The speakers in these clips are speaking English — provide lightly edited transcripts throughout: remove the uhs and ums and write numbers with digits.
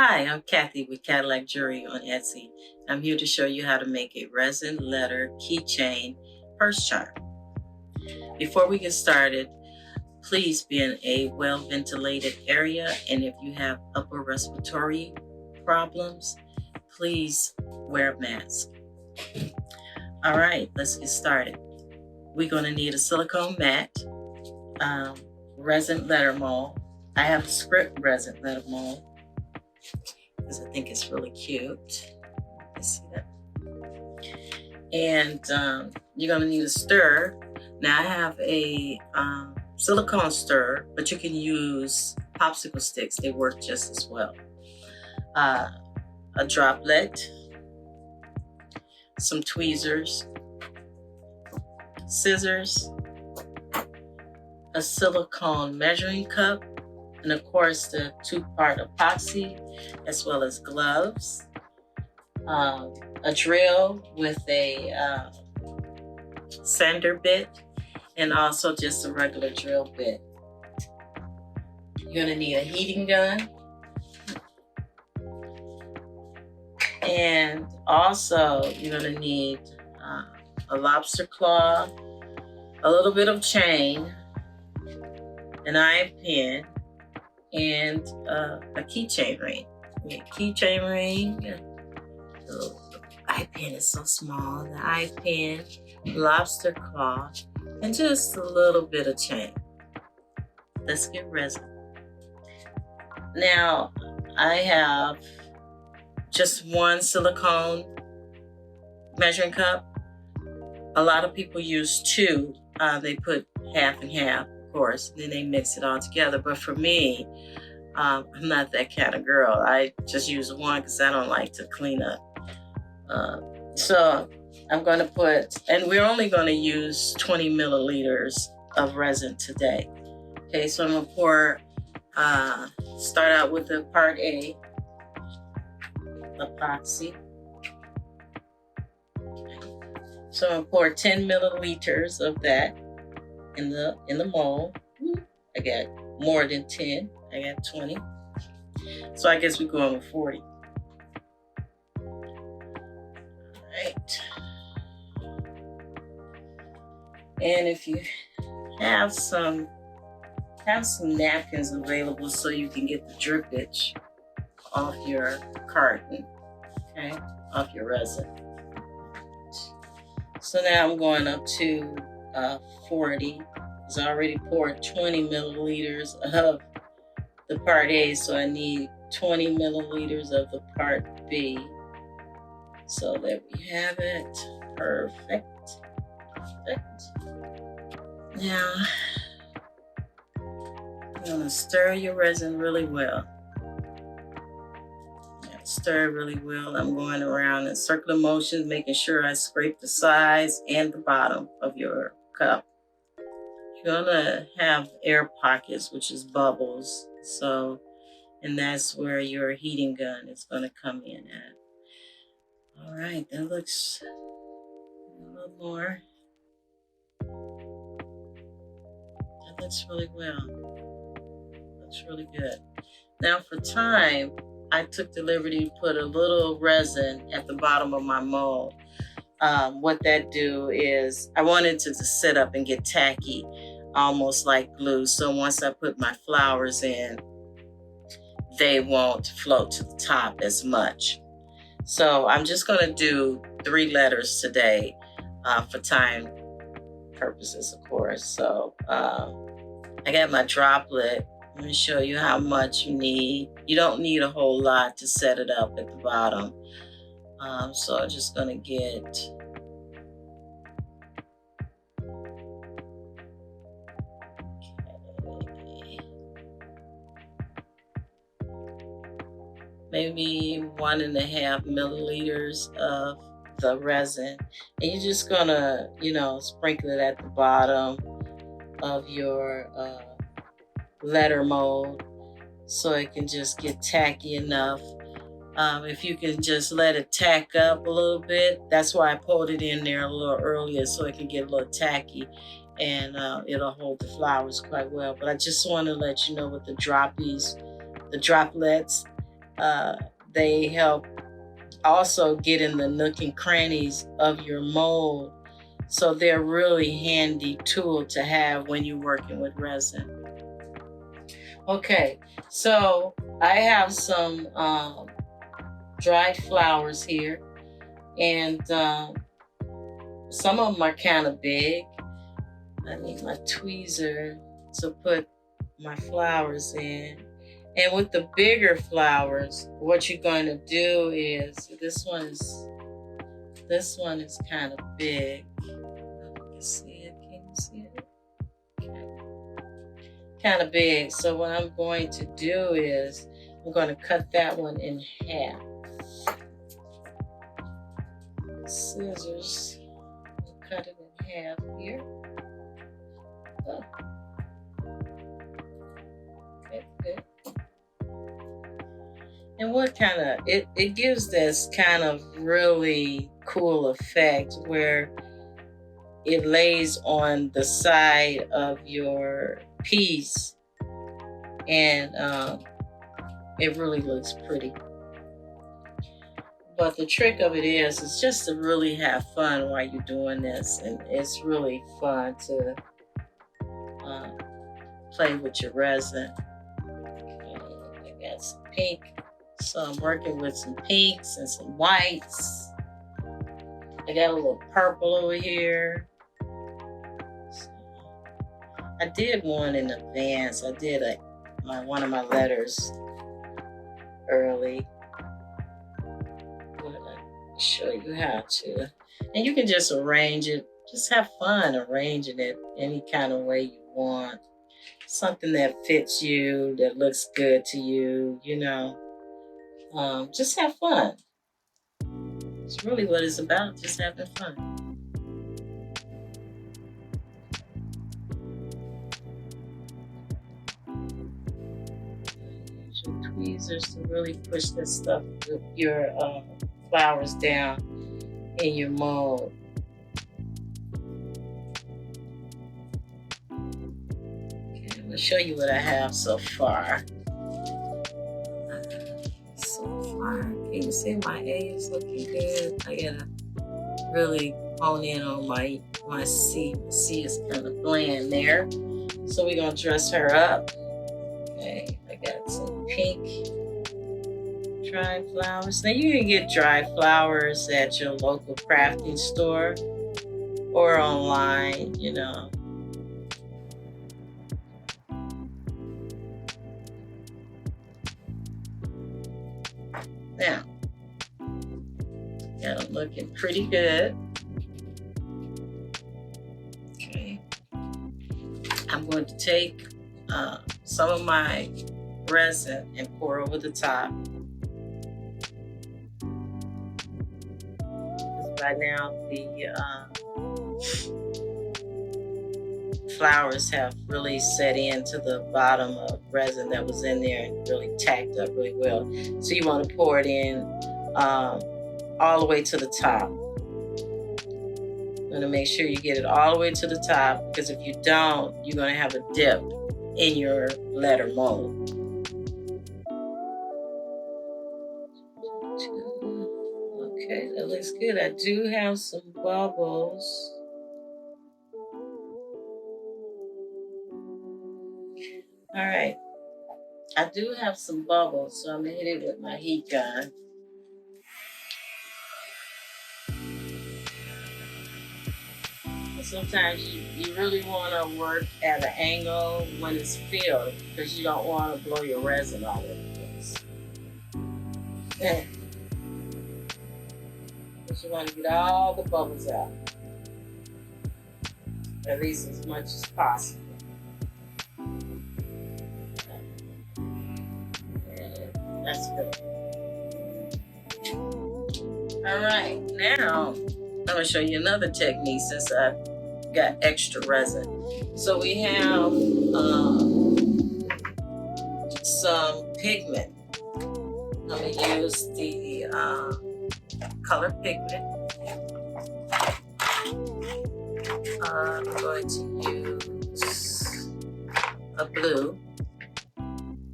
Hi, I'm Kathy with Cadillac Jewelry on Etsy. I'm here to show you how to make a resin letter keychain purse charm. Before we get started, please be in a well-ventilated area, and if you have upper respiratory problems, please wear a mask. All right, let's get started. We're going to need a silicone mat, resin letter mold. I have a script resin letter mold because I think it's really cute. Let's see that. And you're going to need a stir. Now I have a silicone stir, but you can use popsicle sticks. They work just as well. A droplet, some tweezers, scissors, a silicone measuring cup, and of course the 2-part epoxy, as well as gloves, a drill with a sander bit, and also just a regular drill bit. You're gonna need a heating gun, and also you're gonna need a lobster claw, a little bit of chain, an eye pin, and a keychain ring. Keychain ring. The eye pin is so small. The eye pin, lobster claw, and just a little bit of chain. Let's get resin. Now I have just one silicone measuring cup. A lot of people use 2. They put half and half, of course, and then they mix it all together. But for me, I'm not that kind of girl. I just use 1 because I don't like to clean up. So I'm going to put, and we're only going to use 20 milliliters of resin today. Okay, so I'm going to pour, start out with the part A, epoxy. So I'm going to pour 10 milliliters of that in the mold. I got more than 10. I got 20. So I guess we're going with 40. Right. And if you have some napkins available so you can get the drippage off your carton, okay, off your resin. So now I'm going up to 40. Because I already poured 20 milliliters of the part A, so I need 20 milliliters of the part B. So there we have it. Perfect. Now, you're going to stir your resin really well. Stir really well. I'm going around in circular motions, making sure I scrape the sides and the bottom of your cup. You're gonna have air pockets, which is bubbles. So, and that's where your heating gun is gonna come in at. All right, that looks a little more. That looks really well. Looks really good. Now for time, I took the liberty to put a little resin at the bottom of my mold. What that do is, I wanted to sit up and get tacky, almost like glue. So once I put my flowers in, they won't float to the top as much. So I'm just gonna do 3 letters today for time purposes, of course. So I got my droplet. Let me show you how much you need. You don't need a whole lot to set it up at the bottom. So I'm just gonna get maybe 1.5 milliliters of the resin, and you're just gonna, sprinkle it at the bottom of your letter mold so it can just get tacky enough. If you can just let it tack up a little bit, that's why I poured it in there a little earlier, so it can get a little tacky, and it'll hold the flowers quite well. But I just want to let you know with the droplets, They help also get in the nook and crannies of your mold. So they're a really handy tool to have when you're working with resin. Okay, so I have some dried flowers here, and some of them are kind of big. I need my tweezer to put my flowers in. And with the bigger flowers, what you're going to do is, this one is kind of big. You can see it, can you see it? Okay. Kind of big. So what I'm going to do is, I'm going to cut that one in half. Scissors, cut it in half here. Oh. Okay, good. And what kind of, it gives this kind of really cool effect where it lays on the side of your piece, and it really looks pretty. But the trick of it is just to really have fun while you're doing this, and it's really fun to play with your resin. Okay, I got some pink, so I'm working with some pinks and some whites. I got a little purple over here. So I did one in advance. I did one of my letters early. I'm gonna show you how to, and you can just arrange it. Just have fun arranging it any kind of way you want. Something that fits you, that looks good to you, you know. Just have fun. It's really what it's about, just having fun. Use your tweezers to really push this stuff, your flowers down in your mold. Okay, I'm gonna show you what I have so far. Can you see my A is looking good? I gotta really hone in on my C. C is kind of bland there. So we're gonna dress her up. Okay, I got some pink dried flowers. Now you can get dried flowers at your local crafting store or online, you know. Now, got them looking pretty good. Okay. I'm going to take some of my resin and pour over the top. Because by now the flowers have really set into the bottom of resin that was in there and really tacked up really well. So you want to pour it in all the way to the top. You want to make sure you get it all the way to the top, because if you don't, you're going to have a dip in your letter mold. Okay, that looks good. I do have some bubbles. All right, I do have some bubbles, so I'm gonna hit it with my heat gun. And sometimes you really want to work at an angle when it's filled, because you don't want to blow your resin all over the place. Okay. But you want to get all the bubbles out, at least as much as possible. That's good. All right, now I'm gonna show you another technique since I got extra resin. So we have some pigment. I'm gonna use the color pigment. I'm going to use a blue.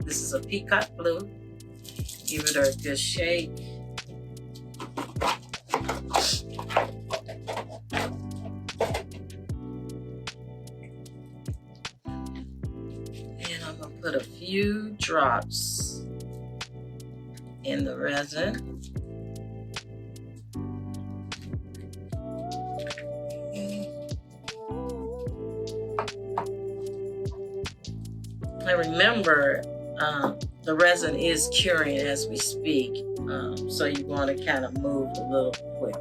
This is a peacock blue. Give it a good shake. And I'm gonna put a few drops in the resin. And remember, the resin is curing as we speak, so you want to kind of move a little quick.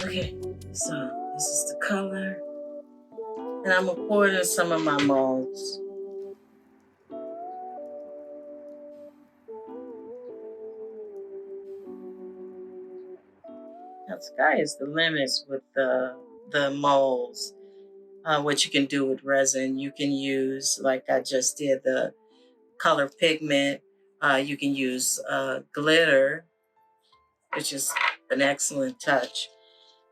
Okay, so this is the color, and I'm gonna pour it in some of my molds. Now, the sky is the limits with the molds. What you can do with resin, you can use, like I just did, the color pigment. You can use glitter, which is an excellent touch.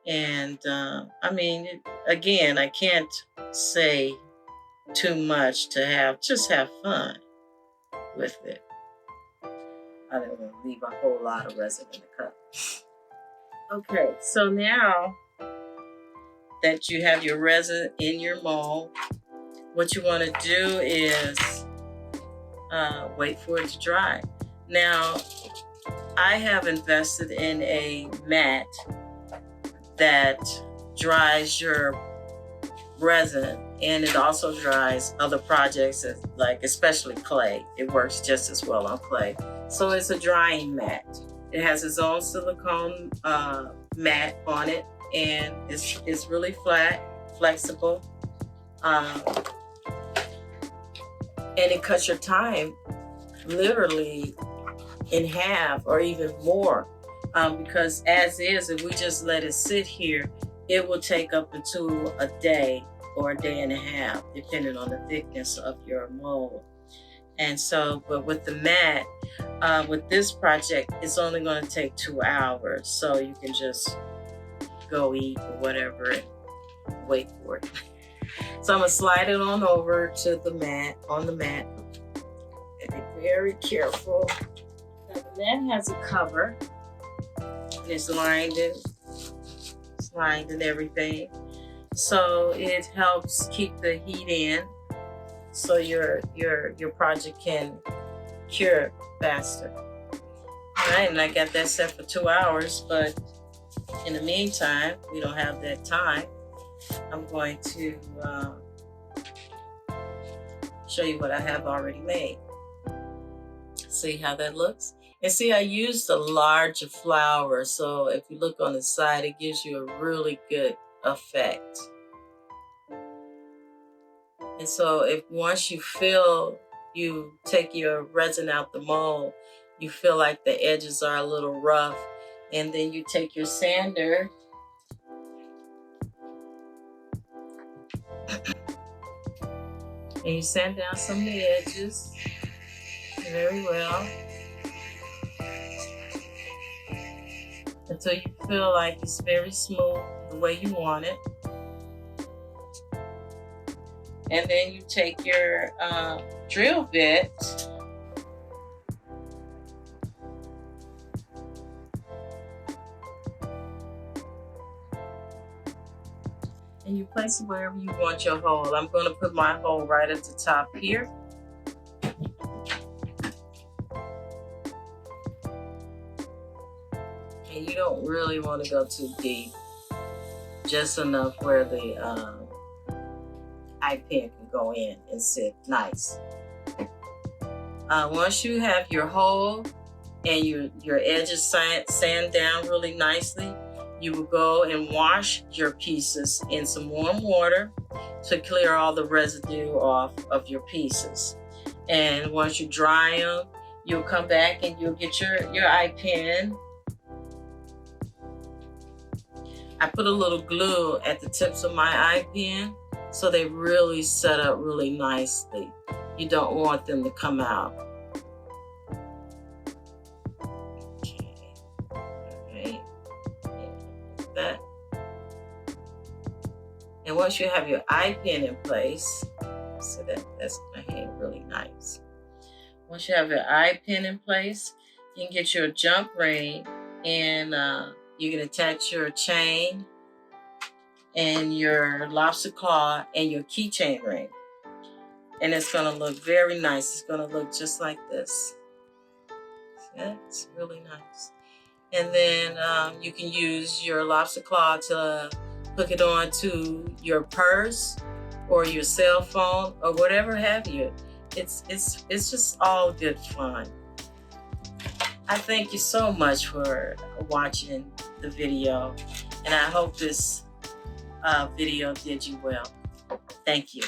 And I mean, again, I can't say too much to just have fun with it. I don't want to leave a whole lot of resin in the cup. Okay, so now that you have your resin in your mold, what you want to do is wait for it to dry. Now, I have invested in a mat that dries your resin, and it also dries other projects, like especially clay. It works just as well on clay. So it's a drying mat. It has its own silicone mat on it, and it's really flat, flexible, and it cuts your time literally in half or even more, because as is, if we just let it sit here, it will take up into a day or a day and a half, depending on the thickness of your mold. And so, but with the mat, with this project, it's only going to take 2 hours. So you can just go eat or whatever and wait for it. So I'm going to slide it on over to the mat, on the mat. And be very careful. Now, the mat has a cover, and it's lined and everything. So it helps keep the heat in, so your project can cure faster. All right, and I got that set for 2 hours, but in the meantime, we don't have that time. I'm going to show you what I have already made. See how that looks? And see, I used a larger flower, so if you look on the side, it gives you a really good effect. And so if once you feel you take your resin out the mold, you feel like the edges are a little rough, and then you take your sander and you sand down some of the edges very well until you feel like it's very smooth the way you want it. And then you take your drill bit and you place it wherever you want your hole. I'm going to put my hole right at the top here. And you don't really want to go too deep, just enough where the eye pin can go in and sit nice. Once you have your hole and your edges sand down really nicely, you will go and wash your pieces in some warm water to clear all the residue off of your pieces. And once you dry them, you'll come back and you'll get your eye pin. I put a little glue at the tips of my eye pin so they really set up really nicely. You don't want them to come out. Okay, all right, like that. once you have your eye pin in place, so that's going to hang really nice. Once you have your eye pin in place, you can get your jump ring, and you can attach your chain and your lobster claw and your keychain ring. And it's going to look very nice. It's going to look just like this. Yeah, it's really nice. And then you can use your lobster claw to hook it on to your purse or your cell phone or whatever have you. It's just all good fun. I thank you so much for watching the video, and I hope this video did you well. Thank you.